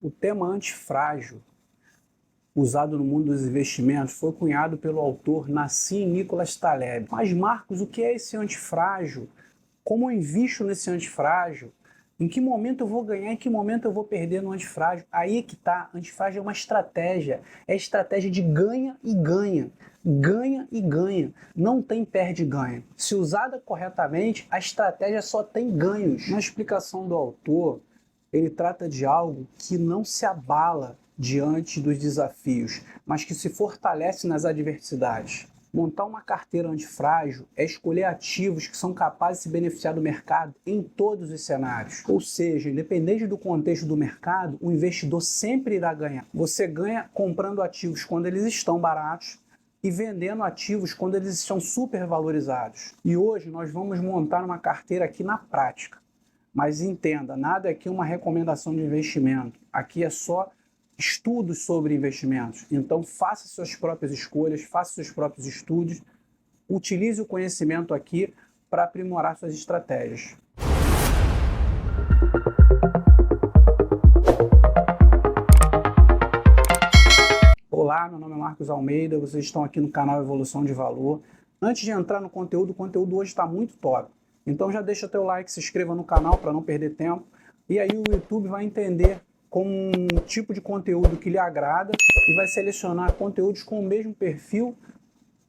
O tema antifrágil, usado no mundo dos investimentos, foi cunhado pelo autor Nassim Nicholas Taleb. Mas, Marcos, o que é esse antifrágil? Como eu invisto nesse antifrágil? Em que momento eu vou ganhar, em que momento eu vou perder no antifrágil? Aí é que tá, antifrágil é uma estratégia. É estratégia de ganha e ganha. Ganha e ganha. Não tem perde e ganha. Se usada corretamente, a estratégia só tem ganhos. Na explicação do autor, ele trata de algo que não se abala diante dos desafios, mas que se fortalece nas adversidades. Montar uma carteira antifrágil é escolher ativos que são capazes de se beneficiar do mercado em todos os cenários. Ou seja, independente do contexto do mercado, o investidor sempre irá ganhar. Você ganha comprando ativos quando eles estão baratos e vendendo ativos quando eles estão supervalorizados. E hoje nós vamos montar uma carteira aqui na prática. Mas entenda, nada aqui é uma recomendação de investimento. Aqui é só estudos sobre investimentos. Então faça suas próprias escolhas, faça seus próprios estudos, utilize o conhecimento aqui para aprimorar suas estratégias. Olá, meu nome é Marcos Almeida, vocês estão aqui no canal Evolução de Valor. Antes de entrar no conteúdo, o conteúdo hoje está muito top. Então já deixa teu like, se inscreva no canal para não perder tempo. E aí o YouTube vai entender como um tipo de conteúdo que lhe agrada e vai selecionar conteúdos com o mesmo perfil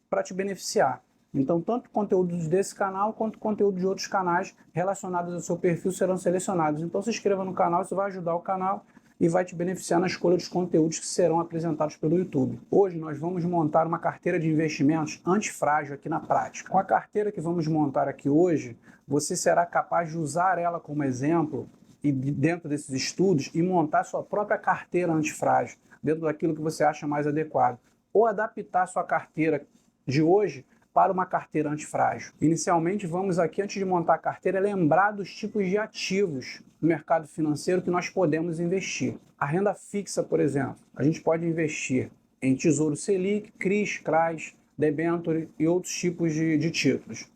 para te beneficiar. Então, tanto conteúdos desse canal quanto conteúdo de outros canais relacionados ao seu perfil serão selecionados. Então, se inscreva no canal, isso vai ajudar o canal e vai te beneficiar na escolha dos conteúdos que serão apresentados pelo YouTube. Hoje nós vamos montar uma carteira de investimentos antifrágil aqui na prática. Com a carteira que vamos montar aqui hoje, você será capaz de usar ela como exemplo e dentro desses estudos e montar sua própria carteira antifrágil, dentro daquilo que você acha mais adequado. Ou adaptar sua carteira de hoje para uma carteira antifrágil. Inicialmente, vamos aqui, antes de montar a carteira, lembrar dos tipos de ativos no mercado financeiro que nós podemos investir. A renda fixa, por exemplo, a gente pode investir em Tesouro Selic, CRIs, CRAs, debênture e outros tipos de títulos.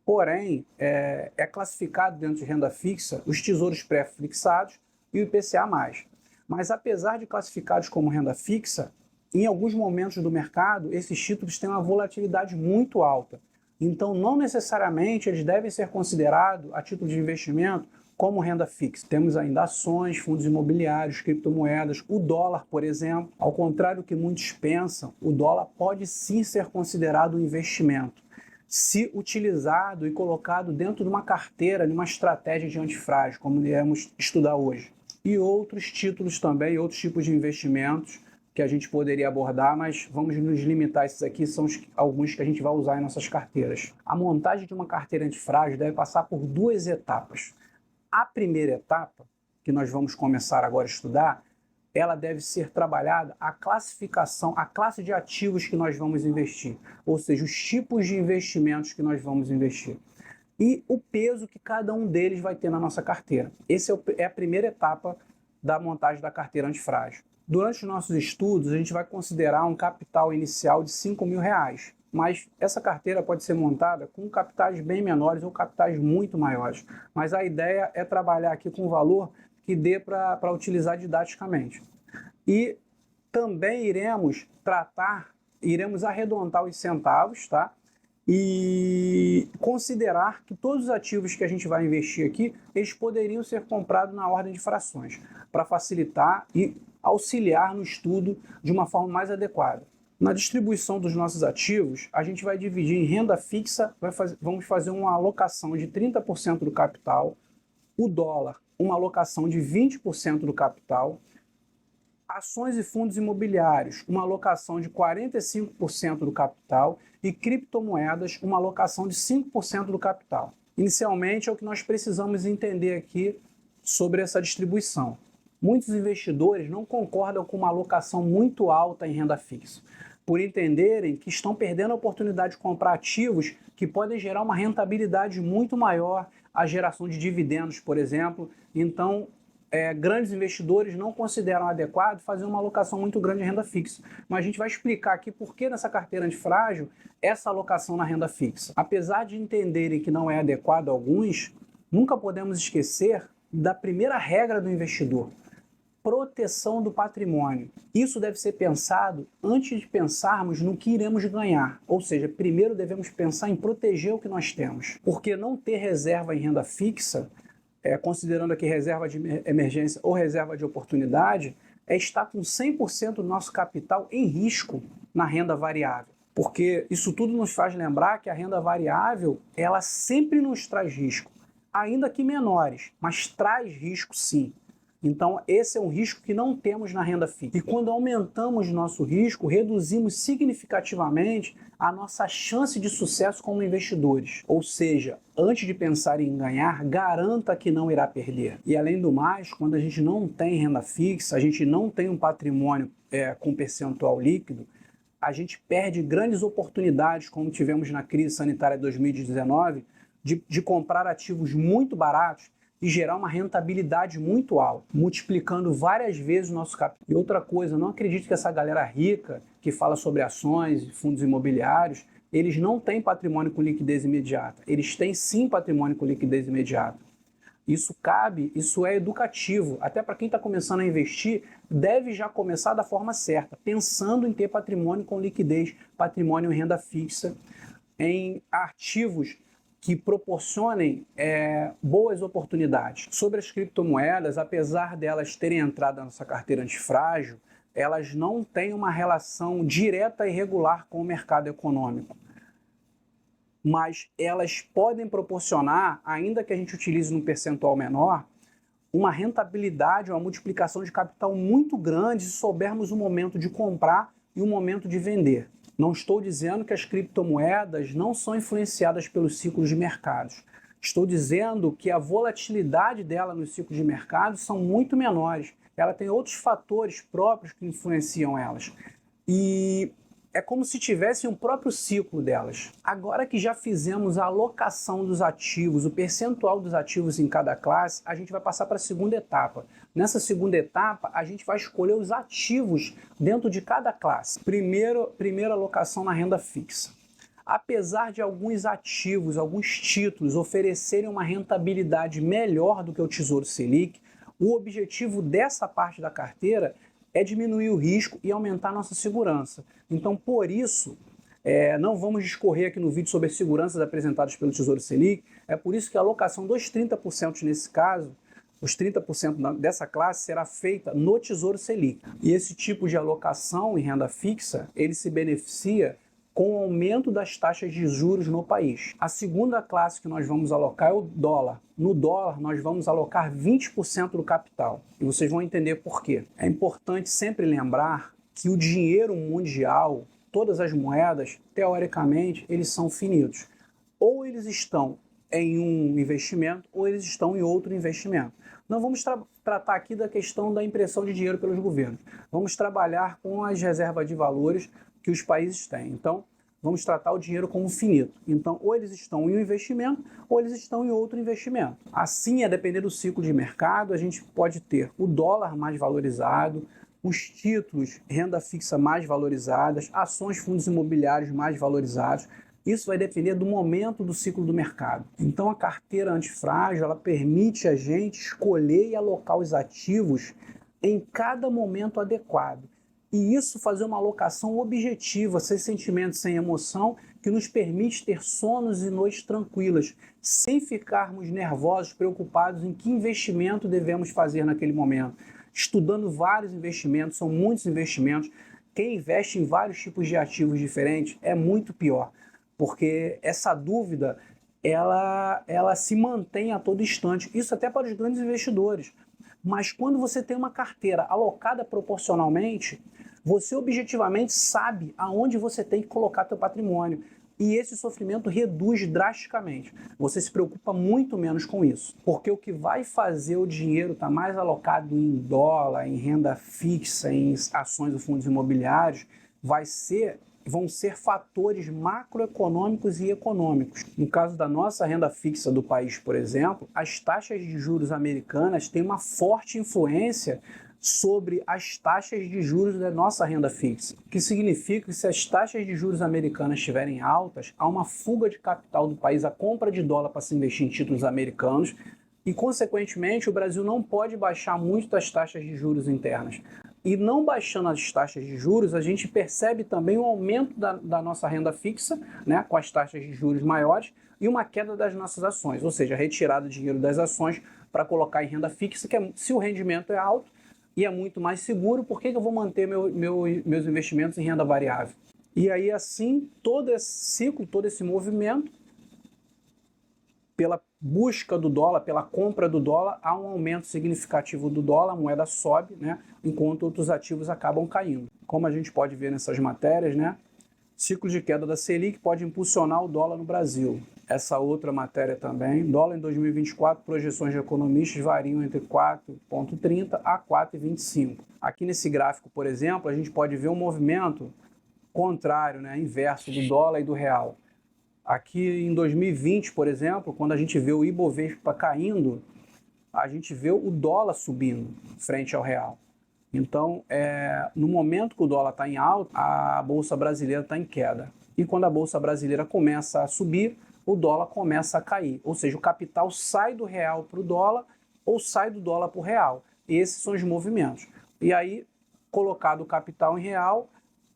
Porém, é classificado dentro de renda fixa os tesouros pré-fixados e o IPCA+. Mas apesar de classificados como renda fixa, em alguns momentos do mercado, esses títulos têm uma volatilidade muito alta. Então, não necessariamente eles devem ser considerados a título de investimento como renda fixa. Temos ainda ações, fundos imobiliários, criptomoedas, o dólar, por exemplo. Ao contrário do que muitos pensam, o dólar pode sim ser considerado um investimento, se utilizado e colocado dentro de uma carteira, de uma estratégia de antifrágil, como iremos estudar hoje. E outros títulos também, outros tipos de investimentos que a gente poderia abordar, mas vamos nos limitar. Esses aqui são alguns que a gente vai usar em nossas carteiras. A montagem de uma carteira antifrágil deve passar por duas etapas. A primeira etapa, que nós vamos começar agora a estudar, ela deve ser trabalhada a classificação, a classe de ativos que nós vamos investir, ou seja, os tipos de investimentos que nós vamos investir e o peso que cada um deles vai ter na nossa carteira. Essa é a primeira etapa da montagem da carteira antifrágil. Durante os nossos estudos, a gente vai considerar um capital inicial de R$5.000, mas essa carteira pode ser montada com capitais bem menores ou capitais muito maiores. Mas a ideia é trabalhar aqui com um valor que dê para utilizar didaticamente. E também iremos arredondar os centavos, tá? E considerar que todos os ativos que a gente vai investir aqui, eles poderiam ser comprados na ordem de frações, para facilitar e auxiliar no estudo de uma forma mais adequada. Na distribuição dos nossos ativos, a gente vai dividir em renda fixa, vamos fazer uma alocação de 30% do capital, o dólar, uma alocação de 20% do capital, ações e fundos imobiliários, uma alocação de 45% do capital e criptomoedas, uma alocação de 5% do capital. Inicialmente, é o que nós precisamos entender aqui sobre essa distribuição. Muitos investidores não concordam com uma alocação muito alta em renda fixa, por entenderem que estão perdendo a oportunidade de comprar ativos que podem gerar uma rentabilidade muito maior, a geração de dividendos, por exemplo. Então, grandes investidores não consideram adequado fazer uma alocação muito grande em renda fixa. Mas a gente vai explicar aqui por que nessa carteira antifrágil essa alocação na renda fixa. Apesar de entenderem que não é adequado a alguns, nunca podemos esquecer da primeira regra do investidor. proteção do patrimônio. Isso deve ser pensado antes de pensarmos no que iremos ganhar. Ou seja, primeiro devemos pensar em proteger o que nós temos. Porque não ter reserva em renda fixa, considerando aqui reserva de emergência ou reserva de oportunidade, é estar com 100% do nosso capital em risco na renda variável. Porque isso tudo nos faz lembrar que a renda variável, ela sempre nos traz risco, ainda que menores, mas traz risco sim. Então, esse é um risco que não temos na renda fixa. E quando aumentamos nosso risco, reduzimos significativamente a nossa chance de sucesso como investidores. Ou seja, antes de pensar em ganhar, garanta que não irá perder. E além do mais, quando a gente não tem renda fixa, a gente não tem um patrimônio com percentual líquido, a gente perde grandes oportunidades, como tivemos na crise sanitária de 2019, de comprar ativos muito baratos e gerar uma rentabilidade muito alta, multiplicando várias vezes o nosso capital. E outra coisa, não acredite que essa galera rica que fala sobre ações e fundos imobiliários, eles não têm patrimônio com liquidez imediata. Eles têm sim patrimônio com liquidez imediata. Isso é educativo. Até para quem está começando a investir, deve já começar da forma certa, pensando em ter patrimônio com liquidez, patrimônio em renda fixa, em ativos que proporcionem boas oportunidades. Sobre as criptomoedas, apesar delas terem entrado na nossa carteira antifrágil, elas não têm uma relação direta e regular com o mercado econômico. Mas elas podem proporcionar, ainda que a gente utilize num percentual menor, uma rentabilidade, uma multiplicação de capital muito grande se soubermos o momento de comprar e o momento de vender. Não estou dizendo que as criptomoedas não são influenciadas pelos ciclos de mercados. Estou dizendo que a volatilidade dela nos ciclos de mercados são muito menores. Ela tem outros fatores próprios que influenciam elas. E é como se tivesse um próprio ciclo delas. Agora que já fizemos a alocação dos ativos, o percentual dos ativos em cada classe, a gente vai passar para a segunda etapa. Nessa segunda etapa, a gente vai escolher os ativos dentro de cada classe. Primeira alocação na renda fixa. Apesar de alguns ativos, alguns títulos oferecerem uma rentabilidade melhor do que o Tesouro Selic, o objetivo dessa parte da carteira é diminuir o risco e aumentar a nossa segurança. Então, por isso, não vamos discorrer aqui no vídeo sobre as seguranças apresentadas pelo Tesouro Selic, é por isso que a alocação dos 30% nesse caso, os 30% dessa classe será feita no Tesouro Selic. E esse tipo de alocação em renda fixa, ele se beneficia com o aumento das taxas de juros no país. A segunda classe que nós vamos alocar é o dólar. No dólar, nós vamos alocar 20% do capital. E vocês vão entender por quê. É importante sempre lembrar que o dinheiro mundial, todas as moedas, teoricamente, eles são finitos. Ou eles estão em um investimento, ou eles estão em outro investimento. Não vamos tratar aqui da questão da impressão de dinheiro pelos governos. Vamos trabalhar com as reservas de valores que os países têm. Então, vamos tratar o dinheiro como finito. Então, ou eles estão em um investimento, ou eles estão em outro investimento. Assim, a depender do ciclo de mercado, a gente pode ter o dólar mais valorizado, os títulos, renda fixa mais valorizadas, ações, fundos imobiliários mais valorizados. Isso vai depender do momento do ciclo do mercado. Então, a carteira antifrágil, ela permite a gente escolher e alocar os ativos em cada momento adequado. E isso fazer uma alocação objetiva, sem sentimento, sem emoção, que nos permite ter sonos e noites tranquilas, sem ficarmos nervosos, preocupados em que investimento devemos fazer naquele momento. Estudando vários investimentos, são muitos investimentos. Quem investe em vários tipos de ativos diferentes é muito pior, porque essa dúvida ela se mantém a todo instante. Isso até para os grandes investidores. Mas quando você tem uma carteira alocada proporcionalmente, você objetivamente sabe aonde você tem que colocar seu patrimônio. E esse sofrimento reduz drasticamente. Você se preocupa muito menos com isso. Porque o que vai fazer o dinheiro estar mais alocado em dólar, em renda fixa, em ações ou fundos imobiliários, vão ser fatores macroeconômicos e econômicos. No caso da nossa renda fixa do país, por exemplo, as taxas de juros americanas têm uma forte influência sobre as taxas de juros da nossa renda fixa, o que significa que se as taxas de juros americanas estiverem altas, há uma fuga de capital do país, a compra de dólar para se investir em títulos americanos, E, consequentemente, o Brasil não pode baixar muito as taxas de juros internas. E não baixando as taxas de juros, a gente percebe também um aumento da nossa renda fixa, né, com as taxas de juros maiores, e uma queda das nossas ações, ou seja, retirada de dinheiro das ações para colocar em renda fixa, que se o rendimento é alto e é muito mais seguro, por que eu vou manter meus investimentos em renda variável? E aí, assim, todo esse ciclo, todo esse movimento, pela busca do dólar, pela compra do dólar, há um aumento significativo do dólar, a moeda sobe, né, enquanto outros ativos acabam caindo. Como a gente pode ver nessas matérias, né, ciclo de queda da Selic pode impulsionar o dólar no Brasil. Essa outra matéria também, dólar em 2024, projeções de economistas variam entre 4,30 a 4,25. Aqui nesse gráfico, por exemplo, a gente pode ver um movimento contrário, né, inverso do dólar e do real. Aqui em 2020, por exemplo, quando a gente vê o Ibovespa caindo, a gente vê o dólar subindo frente ao real. Então, no momento que o dólar está em alta, a Bolsa Brasileira está em queda. E quando a Bolsa Brasileira começa a subir, o dólar começa a cair. Ou seja, o capital sai do real para o dólar ou sai do dólar para o real. Esses são os movimentos. E aí, colocado o capital em real,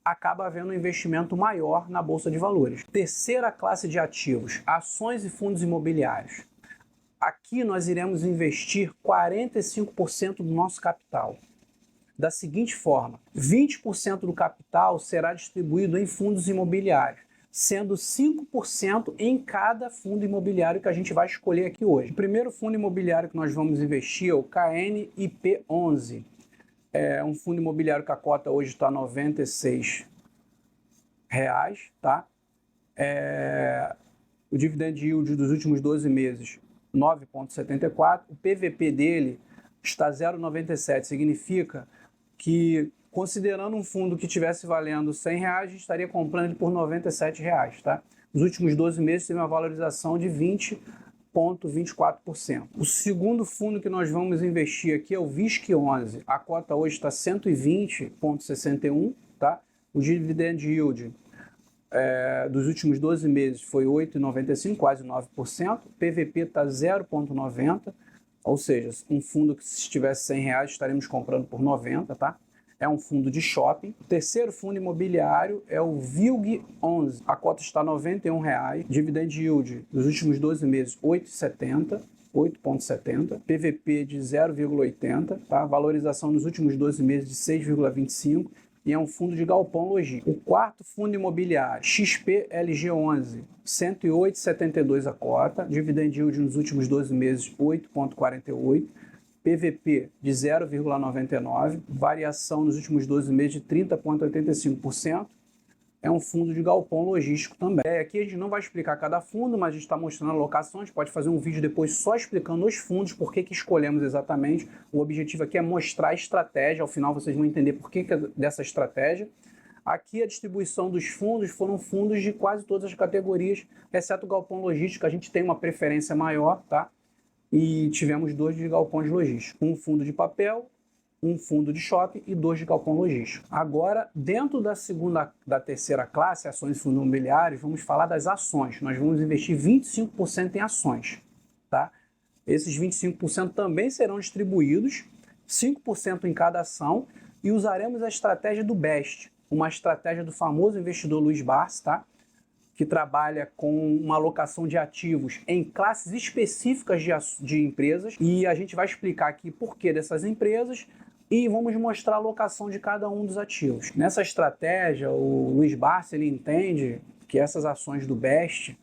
acaba havendo um investimento maior na Bolsa de Valores. Terceira classe de ativos, ações e fundos imobiliários. Aqui nós iremos investir 45% do nosso capital. Da seguinte forma, 20% do capital será distribuído em fundos imobiliários, sendo 5% em cada fundo imobiliário que a gente vai escolher aqui hoje. O primeiro fundo imobiliário que nós vamos investir é o KNIP11. É um fundo imobiliário que a cota hoje está R$ 96, tá? O dividend yield dos últimos 12 meses, 9,74. O PVP dele está 0,97, significa que, considerando um fundo que estivesse valendo R$100, a gente estaria comprando ele por R$ 97, tá? Nos últimos 12 meses teve uma valorização de 20,24%. O segundo fundo que nós vamos investir aqui é o VISC11. A cota hoje está 120,61, tá? O dividend yield dos últimos 12 meses foi 8,95, quase 9%. O PVP está 0,90, ou seja, um fundo que se estivesse R$100 estaremos comprando por 90, tá? É um fundo de shopping. O terceiro fundo imobiliário é o VILG11. A cota está R$ 91, dividend yield dos últimos 12 meses 8,70, PVP de 0,80, tá? Valorização nos últimos 12 meses de 6,25 e é um fundo de galpão logístico. O quarto fundo imobiliário, XPLG11, 108,72 a cota, dividend yield nos últimos 12 meses 8,48, PVP de 0,99, variação nos últimos 12 meses de 30,85%. É um fundo de galpão logístico também. Aqui a gente não vai explicar cada fundo, mas a gente está mostrando a alocação. A gente pode fazer um vídeo depois só explicando os fundos, por que escolhemos exatamente. O objetivo aqui é mostrar a estratégia. Ao final vocês vão entender por que dessa estratégia. Aqui a distribuição dos fundos foram fundos de quase todas as categorias, exceto o galpão logístico. A gente tem uma preferência maior, tá? E tivemos 2 de galpões logísticos. Um fundo de papel, um fundo de shopping e 2 de galpão logístico. Agora, dentro da terceira classe, ações e fundos imobiliários, vamos falar das ações. Nós vamos investir 25% em ações, tá? Esses 25% também serão distribuídos, 5% em cada ação, e usaremos a estratégia do BEST, uma estratégia do famoso investidor Luiz Barsi, tá? Que trabalha com uma alocação de ativos em classes específicas de empresas, e a gente vai explicar aqui por que dessas empresas e vamos mostrar a alocação de cada um dos ativos. Nessa estratégia, o Luiz Barsi ele entende que essas ações do BEST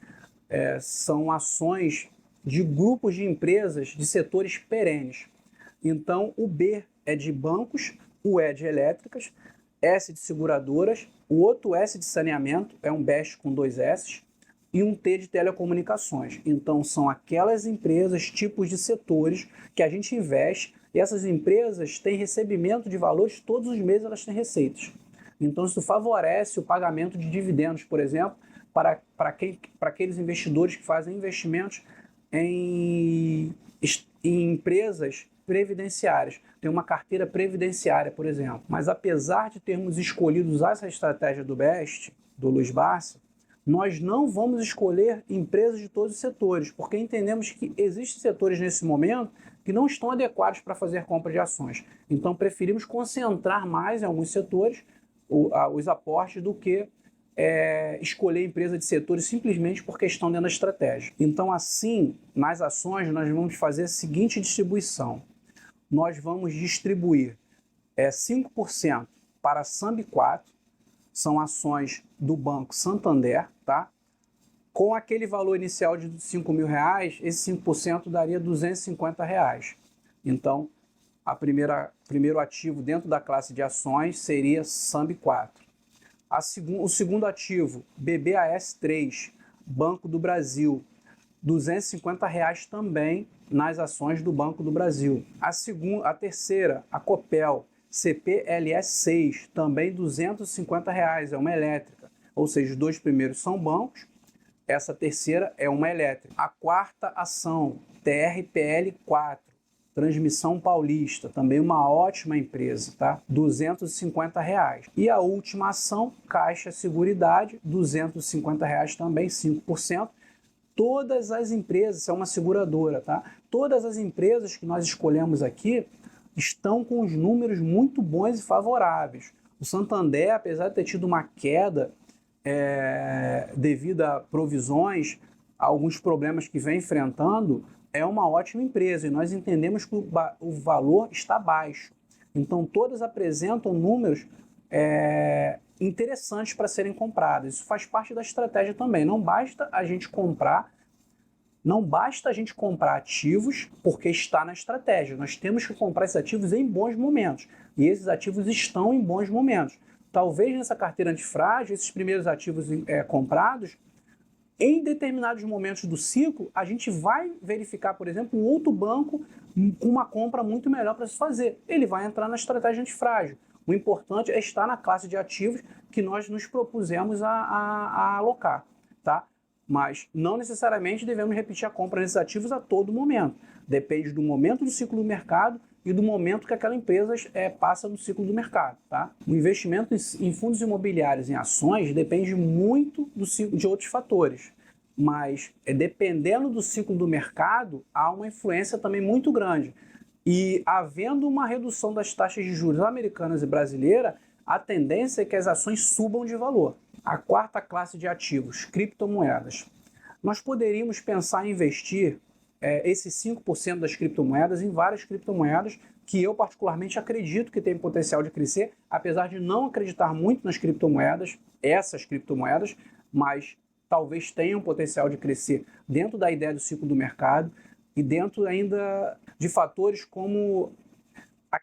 são ações de grupos de empresas de setores perenes. Então, o B é de bancos, o E de elétricas, S de seguradoras, o outro S de saneamento, é um BEST com 2 S, e um T de telecomunicações. Então, são aquelas empresas, tipos de setores que a gente investe, e essas empresas têm recebimento de valores, todos os meses elas têm receitas. Então, isso favorece o pagamento de dividendos, por exemplo, para aqueles investidores que fazem investimentos em empresas previdenciárias. Tem uma carteira previdenciária, por exemplo. Mas apesar de termos escolhido usar essa estratégia do BEST, do Luiz Barsi, nós não vamos escolher empresas de todos os setores, porque entendemos que existem setores nesse momento que não estão adequados para fazer compra de ações. Então, preferimos concentrar mais em alguns setores os aportes do que escolher empresa de setores simplesmente porque estão dentro da estratégia. Então, assim, nas ações, nós vamos fazer a seguinte distribuição. Nós vamos distribuir 5% para a SAMB4, são ações do Banco Santander, tá? Com aquele valor inicial de R$5.000, esse 5% daria R$250. Então, primeiro ativo dentro da classe de ações seria SAMB4. O segundo ativo, BBAS3, Banco do Brasil, R$250 também nas ações do Banco do Brasil. A terceira, a Copel, CPLS6, também R$250, é uma elétrica. Ou seja, os dois primeiros são bancos, essa terceira é uma elétrica. A quarta ação, TRPL4, Transmissão Paulista, também uma ótima empresa, tá? R$250. E a última ação, Caixa Seguridade, R$250 também, 5%. Todas as empresas, isso é uma seguradora, tá? Todas as empresas que nós escolhemos aqui estão com os números muito bons e favoráveis. O Santander, apesar de ter tido uma queda devido a provisões, a alguns problemas que vem enfrentando, é uma ótima empresa e nós entendemos que o valor está baixo. Então, todas apresentam números interessantes para serem compradas. Isso faz parte da estratégia também. Não basta a gente comprar ativos porque está na estratégia. Nós temos que comprar esses ativos em bons momentos. E esses ativos estão em bons momentos. Talvez nessa carteira antifrágil, esses primeiros ativos comprados, em determinados momentos do ciclo, a gente vai verificar, por exemplo, um outro banco com uma compra muito melhor para se fazer. Ele vai entrar na estratégia antifrágil. O importante é estar na classe de ativos que nós nos propusemos a alocar, tá? Mas não necessariamente devemos repetir a compra desses ativos a todo momento. Depende do momento do ciclo do mercado e do momento que aquela empresa passa no ciclo do mercado, tá? O investimento em fundos imobiliários, em ações, depende muito de outros fatores. Mas, dependendo do ciclo do mercado, há uma influência também muito grande. E havendo uma redução das taxas de juros americanas e brasileira, a tendência é que as ações subam de valor. A quarta classe de ativos, criptomoedas. Nós poderíamos pensar em investir esses 5% das criptomoedas em várias criptomoedas que eu particularmente acredito que tem potencial de crescer, apesar de não acreditar muito nas criptomoedas, essas criptomoedas, mas talvez tenham potencial de crescer dentro da ideia do ciclo do mercado e dentro ainda de fatores como as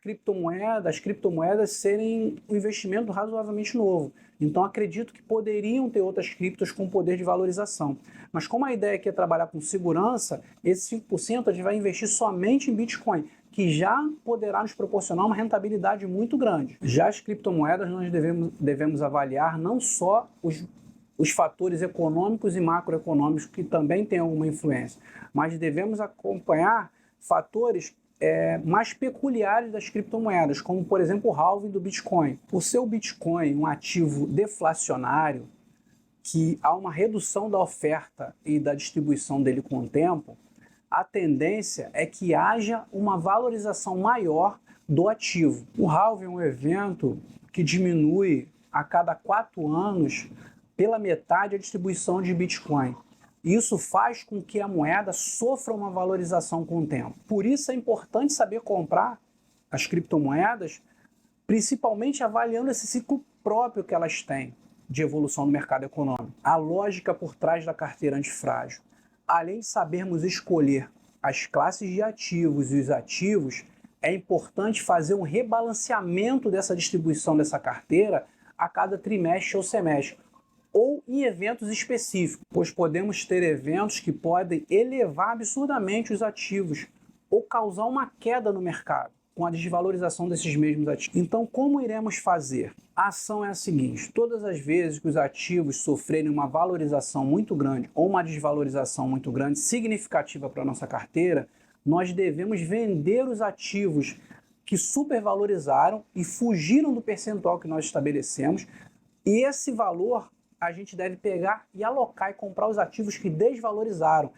criptomoedas serem um investimento razoavelmente novo. Então, acredito que poderiam ter outras criptos com poder de valorização. Mas como a ideia aqui é trabalhar com segurança, esse 5% a gente vai investir somente em Bitcoin, que já poderá nos proporcionar uma rentabilidade muito grande. Já as criptomoedas, nós devemos avaliar não só os fatores econômicos e macroeconômicos, que também têm alguma influência, mas devemos acompanhar fatores mais peculiares das criptomoedas, como, por exemplo, o halving do Bitcoin. Por ser o Bitcoin um ativo deflacionário, que há uma redução da oferta e da distribuição dele com o tempo, a tendência é que haja uma valorização maior do ativo. O halving é um evento que diminui a cada 4 anos pela metade a distribuição de Bitcoin. Isso faz com que a moeda sofra uma valorização com o tempo. Por isso é importante saber comprar as criptomoedas, principalmente avaliando esse ciclo próprio que elas têm de evolução do mercado econômico. A lógica por trás da carteira antifrágil. Além de sabermos escolher as classes de ativos e os ativos, é importante fazer um rebalanceamento dessa distribuição dessa carteira a cada trimestre ou semestre, ou em eventos específicos, pois podemos ter eventos que podem elevar absurdamente os ativos ou causar uma queda no mercado com a desvalorização desses mesmos ativos. Então, como iremos fazer? A ação é a seguinte: todas as vezes que os ativos sofrerem uma valorização muito grande ou uma desvalorização muito grande, significativa para a nossa carteira, nós devemos vender os ativos que supervalorizaram e fugiram do percentual que nós estabelecemos, e esse valor a gente deve pegar e alocar e comprar os ativos que desvalorizaram,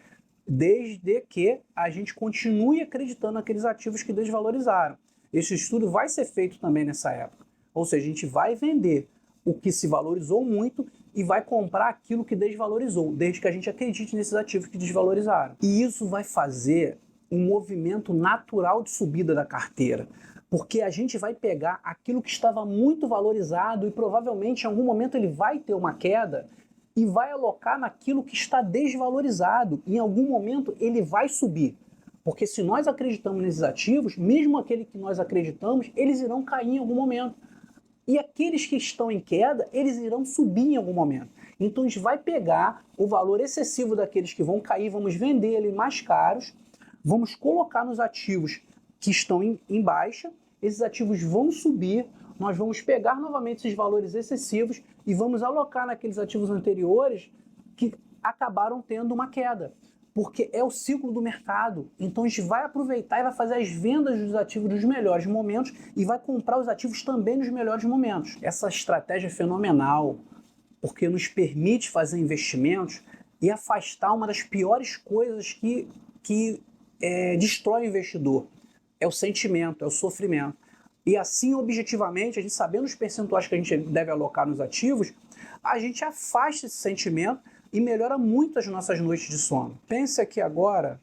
desde que a gente continue acreditando naqueles ativos que desvalorizaram. Esse estudo vai ser feito também nessa época. Ou seja, a gente vai vender o que se valorizou muito e vai comprar aquilo que desvalorizou, desde que a gente acredite nesses ativos que desvalorizaram. E isso vai fazer um movimento natural de subida da carteira, porque a gente vai pegar aquilo que estava muito valorizado e provavelmente em algum momento ele vai ter uma queda e vai alocar naquilo que está desvalorizado. Em algum momento ele vai subir. Porque se nós acreditamos nesses ativos, mesmo aquele que nós acreditamos, eles irão cair em algum momento. E aqueles que estão em queda, eles irão subir em algum momento. Então a gente vai pegar o valor excessivo daqueles que vão cair, vamos vender eles mais caros, vamos colocar nos ativos que estão em baixa, esses ativos vão subir, nós vamos pegar novamente esses valores excessivos e vamos alocar naqueles ativos anteriores que acabaram tendo uma queda. Porque é o ciclo do mercado. Então a gente vai aproveitar e vai fazer as vendas dos ativos nos melhores momentos e vai comprar os ativos também nos melhores momentos. Essa estratégia é fenomenal, porque nos permite fazer investimentos e afastar uma das piores coisas que destrói o investidor. É o sentimento, é o sofrimento. E assim, objetivamente, a gente sabendo os percentuais que a gente deve alocar nos ativos, a gente afasta esse sentimento e melhora muito as nossas noites de sono. Pense aqui agora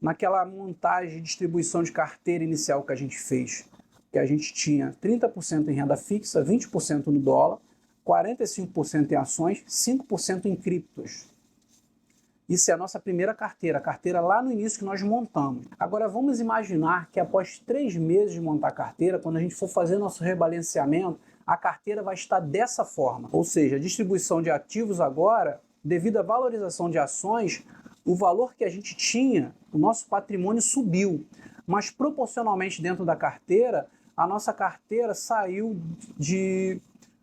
naquela montagem de distribuição de carteira inicial que a gente fez, que a gente tinha 30% em renda fixa, 20% no dólar, 45% em ações, 5% em criptos. Isso é a nossa primeira carteira, a carteira lá no início que nós montamos. Agora vamos imaginar que após 3 meses de montar a carteira, quando a gente for fazer nosso rebalanceamento, a carteira vai estar dessa forma. Ou seja, a distribuição de ativos agora, devido à valorização de ações, o valor que a gente tinha, o nosso patrimônio subiu. Mas proporcionalmente dentro da carteira, a nossa carteira saiu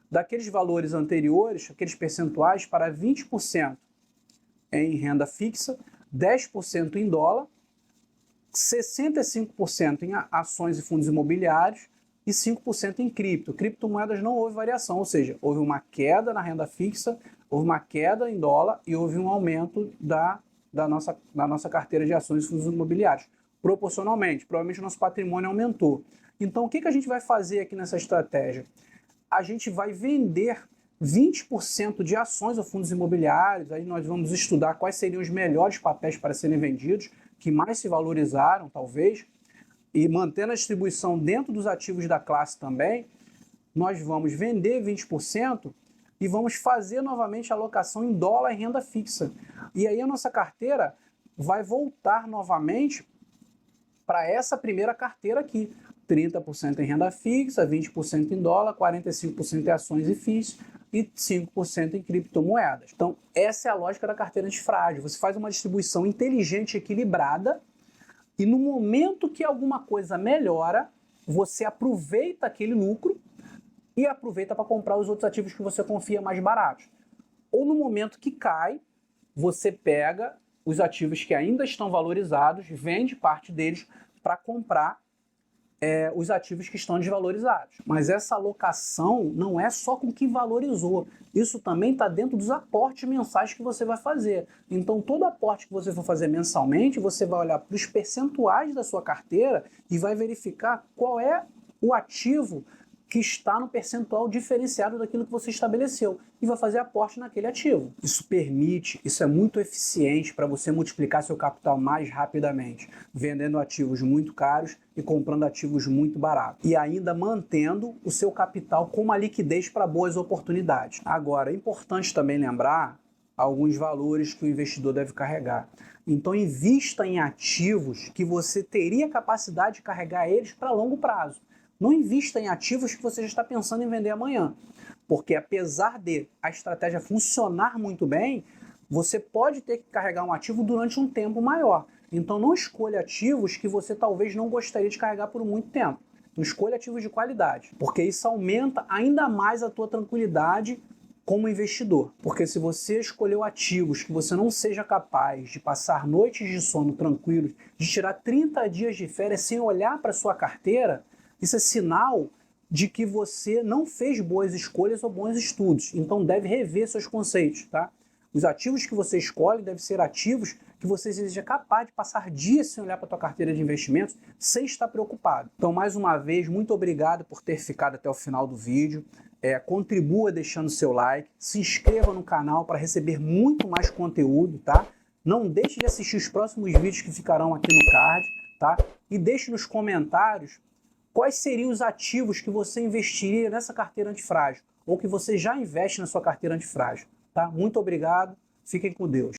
daqueles valores anteriores, aqueles percentuais, para 20% em renda fixa, 10% em dólar, 65% em ações e fundos imobiliários e 5% em cripto. Criptomoedas não houve variação, ou seja, houve uma queda na renda fixa, houve uma queda em dólar e houve um aumento da nossa carteira de ações e fundos imobiliários. Proporcionalmente, provavelmente o nosso patrimônio aumentou. Então, o que a gente vai fazer aqui nessa estratégia? A gente vai vender 20% de ações ou fundos imobiliários, aí nós vamos estudar quais seriam os melhores papéis para serem vendidos, que mais se valorizaram, talvez, e mantendo a distribuição dentro dos ativos da classe também, nós vamos vender 20% e vamos fazer novamente a alocação em dólar e renda fixa. E aí a nossa carteira vai voltar novamente para essa primeira carteira aqui. 30% em renda fixa, 20% em dólar, 45% em ações e FIIs e 5% em criptomoedas. Então, essa é a lógica da carteira antifrágil. Você faz uma distribuição inteligente e equilibrada e no momento que alguma coisa melhora, você aproveita aquele lucro e aproveita para comprar os outros ativos que você confia mais baratos. Ou no momento que cai, você pega os ativos que ainda estão valorizados, vende parte deles para comprar os ativos que estão desvalorizados. Mas essa alocação não é só com o que valorizou. Isso também está dentro dos aportes mensais que você vai fazer. Então, todo aporte que você for fazer mensalmente, você vai olhar para os percentuais da sua carteira e vai verificar qual é o ativo que está no percentual diferenciado daquilo que você estabeleceu e vai fazer aporte naquele ativo. Isso é muito eficiente para você multiplicar seu capital mais rapidamente, vendendo ativos muito caros e comprando ativos muito baratos. E ainda mantendo o seu capital com uma liquidez para boas oportunidades. Agora, é importante também lembrar alguns valores que o investidor deve carregar. Então, invista em ativos que você teria capacidade de carregar eles para longo prazo. Não invista em ativos que você já está pensando em vender amanhã, porque apesar de a estratégia funcionar muito bem, você pode ter que carregar um ativo durante um tempo maior. Então não escolha ativos que você talvez não gostaria de carregar por muito tempo. Não escolha ativos de qualidade, porque isso aumenta ainda mais a tua tranquilidade como investidor. Porque se você escolheu ativos que você não seja capaz de passar noites de sono tranquilos, de tirar 30 dias de férias sem olhar para sua carteira, isso é sinal de que você não fez boas escolhas ou bons estudos. Então deve rever seus conceitos, tá? Os ativos que você escolhe devem ser ativos que você seja capaz de passar dias sem olhar para a tua carteira de investimentos, sem estar preocupado. Então, mais uma vez, muito obrigado por ter ficado até o final do vídeo. Contribua deixando seu like, se inscreva no canal para receber muito mais conteúdo, tá? Não deixe de assistir os próximos vídeos que ficarão aqui no card, tá? E deixe nos comentários quais seriam os ativos que você investiria nessa carteira antifrágil ou que você já investe na sua carteira antifrágil, tá? Muito obrigado, fiquem com Deus.